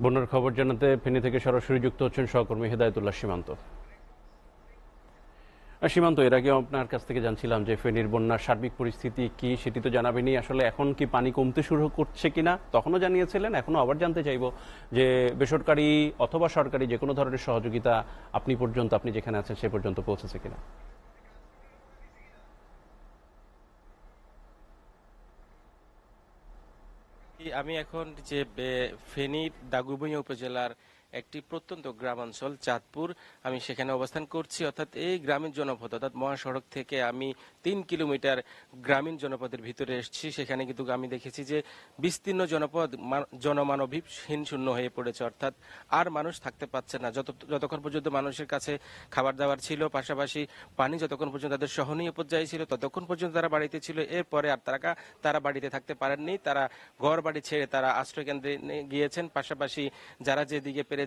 বন্যার খবর জানাতে ফেনী থেকে সরাসরি যুক্ত হচ্ছেন সহকর্মী হেদায়েতুল্লাহ সীমান্ত। সীমান্ত, এর আগে আপনার কাছ থেকে জানছিলাম যে ফেনীর বন্যার সার্বিক পরিস্থিতি কি সেটি তো জানাবেনই, আসলে এখন কি পানি কমতে শুরু করছে কিনা তখনও জানিয়েছিলেন, এখনো আবার জানতে চাইব যে বেসরকারি অথবা সরকারি যে কোনো ধরনের সহযোগিতা আপনি যেখানে আছেন সে পর্যন্ত পৌঁছেছে কিনা। আমি এখন যে ফেনী দাগনভূঞা উপজেলার একটি প্রত্যন্ত গ্রামাঞ্চল চাঁদপুর, আমি সেখানে অবস্থান করছি। অর্থাৎ এই গ্রামীণ জনপদ অর্থাৎ মহাসড়ক থেকে আমি 3 কিলোমিটার গ্রামীণ জনপদের ভিতরে এসেছি। সেখানে কিন্তু আমি দেখেছি যে বিস্তীর্ণ জনপদ জনমানবহীন শূন্য হয়ে পড়েছে, অর্থাৎ আর মানুষ থাকতে পারছে না। যতক্ষণ পর্যন্ত মানুষের কাছে খাবার দাবার ছিল, পাশাপাশি পানি যতক্ষণ পর্যন্ত তাদের সহনীয় পর্যায়ে ছিল ততক্ষণ পর্যন্ত তারা বাড়িতে ছিল। এরপরে আর তারা বাড়িতে থাকতে পারেননি, তারা ঘর বাড়ি ছেড়ে তারা আশ্রয়কেন্দ্রে গিয়েছেন, পাশাপাশি যারা যেদিকে পেরেছেন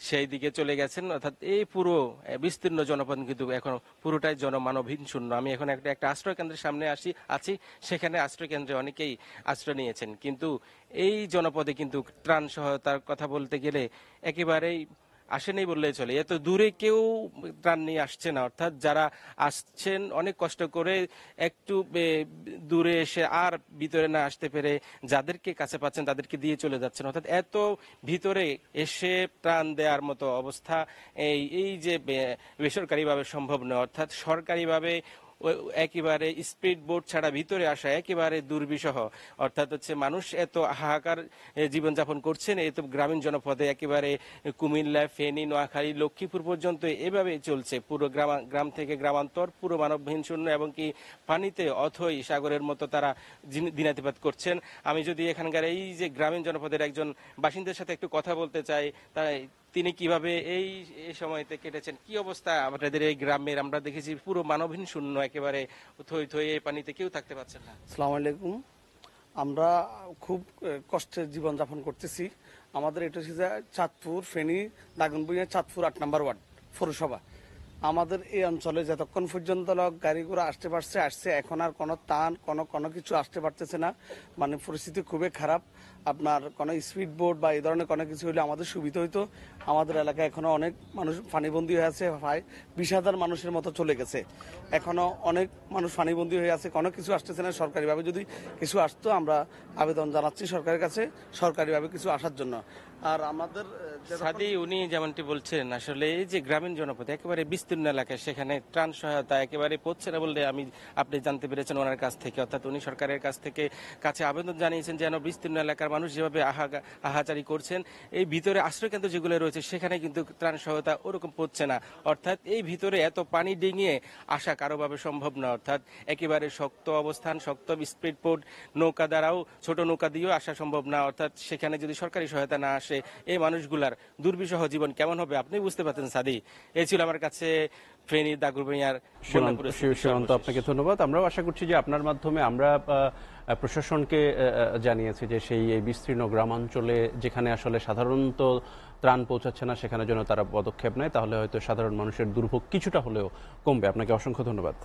সেই দিকে চলে গেছেন। অর্থাৎ এই পুরো বিস্তীর্ণ জনপদ কিন্তু এখন পুরোটাই জনমানবহীন শূন্য। আমি এখন একটা আশ্রয় কেন্দ্রের সামনে আছি, সেখানে আশ্রয় কেন্দ্রে অনেকেই আশ্রয় নিয়েছেন, কিন্তু এই জনপদে কিন্তু ত্রাণ সহায়তার কথা বলতে গেলে একেবারেই আসেনি বললেই চলে। এত দূরে কেউ ত্রাণ নিয়ে আসছে না, অর্থাৎ যারা আসছেন অনেক কষ্ট করে একটু দূরে এসে আর ভিতরে না আসতে পেরে যাদেরকে কাছে পাচ্ছেন তাদেরকে দিয়ে চলে যাচ্ছেন। অর্থাৎ এত ভিতরে এসে ত্রাণ দেওয়ার মতো অবস্থা এই যে বেসরকারিভাবে সম্ভব নয়, অর্থাৎ সরকারিভাবে একেবারে স্পিড বোট ছাড়া ভিতরে আসা একেবারে দুর্বিষহ। অর্থাৎ হচ্ছে মানুষ এত হাহাকার জীবনযাপন করছেন এই তো গ্রামীণ জনপদে, একেবারে কুমিল্লা, ফেনী, নোয়াখালী, লক্ষ্মীপুর পর্যন্ত এভাবে চলছে। পুরো গ্রাম থেকে গ্রামান্তর পুরো মানবহীন শূন্য, এবং কি পানিতে অথই সাগরের মতো তারা দিনাতিপাত করছেন। আমি যদি এখানকার এই যে গ্রামীণ জনপদের একজন বাসিন্দার সাথে একটু কথা বলতে চাই, তাই তিনি কিভাবে এই সময়তে কেটেছেন, কি অবস্থা আপনাদের এই গ্রামের? আমরা দেখেছি পুরো মানবহীন শূন্য, একেবারে থই থই, এই পানিতে কেউ থাকতে পারছেন না। আসসালামু আলাইকুম। আমরা খুব কষ্টে জীবনযাপন করতেছি। আমাদের এটা হচ্ছে চাঁদপুর, ফেনী, দাগনভূঞা, চাঁদপুর 8 নম্বর ওয়ার্ড পৌরসভা। আমাদের এই অঞ্চলে যতক্ষণ পর্যন্ত গাড়ি ঘোড়া আসছে, এখন আর কোনো টান কোনো কিছু আসতে পারতেছে না। মানে পরিস্থিতি খুবই খারাপ। আপনার কোনো স্পিড বোট বা এই ধরনের কোনো কিছু হলে আমাদের সুবিধা হইতো। আমাদের এলাকায় এখনো অনেক মানুষ পানিবন্দী হয়ে আছে, প্রায় 20,000 মানুষের মতো চলে গেছে। এখনো অনেক মানুষ পানিবন্দী হয়ে আছে, কোনো কিছু আসতেছে না। সরকারিভাবে যদি কিছু আসতো, আমরা আবেদন জানাচ্ছি সরকারের কাছে সরকারিভাবে কিছু আসার জন্য। আর আমাদের সাদি উনি যেমনটি বলছেন, আসলে এই যে গ্রামীণ জনপদ একেবারে বিস্তীর্ণ এলাকায়, সেখানে ত্রাণ সহায়তা একেবারে পৌঁছে না বললে আপনি জানতে পেরেছেন ওনার কাছ থেকে। অর্থাৎ উনি সরকারের কাছে আবেদন জানিয়েছেন যেন বিস্তীর্ণ এলাকার মানুষ যেভাবে আহাজারি করছেন, এই ভিতরে আশ্রয়কেন্দ্র যেগুলো রয়েছে সেখানে কিন্তু ত্রাণ সহায়তা ওরকম পৌঁছে না। অর্থাৎ এই ভিতরে এত পানি ডিঙিয়ে আসা কারোভাবে সম্ভব না। অর্থাৎ একেবারে শক্ত অবস্থান, শক্ত স্পিড বোট, নৌকা দ্বারাও, ছোট নৌকা দিয়েও আসা সম্ভব না। অর্থাৎ সেখানে যদি সরকারি সহায়তা না আসে, এই মানুষগুলার দুর্বিষহ জীবন কেমন হবে আপনি বুঝতে পারছেন। সাদি, এই ছিল আমার কাছে ফেনী দাগনভূঞার। সীমান্ত, আপনাকে ধন্যবাদ। আমরাও আশা করছি যে আপনার মাধ্যমে আমরা প্রশাসনকে জানিয়েছি যে সেই এই বিস্তীর্ণ গ্রামাঞ্চলে যেখানে আসলে সাধারণত ত্রাণ পৌঁছাচ্ছে না সেখানে যেন তারা পদক্ষেপ নেয়, তাহলে হয়তো সাধারণ মানুষের দুর্ভোগ কিছুটা হলেও কমবে। আপনাকে অসংখ্য ধন্যবাদ।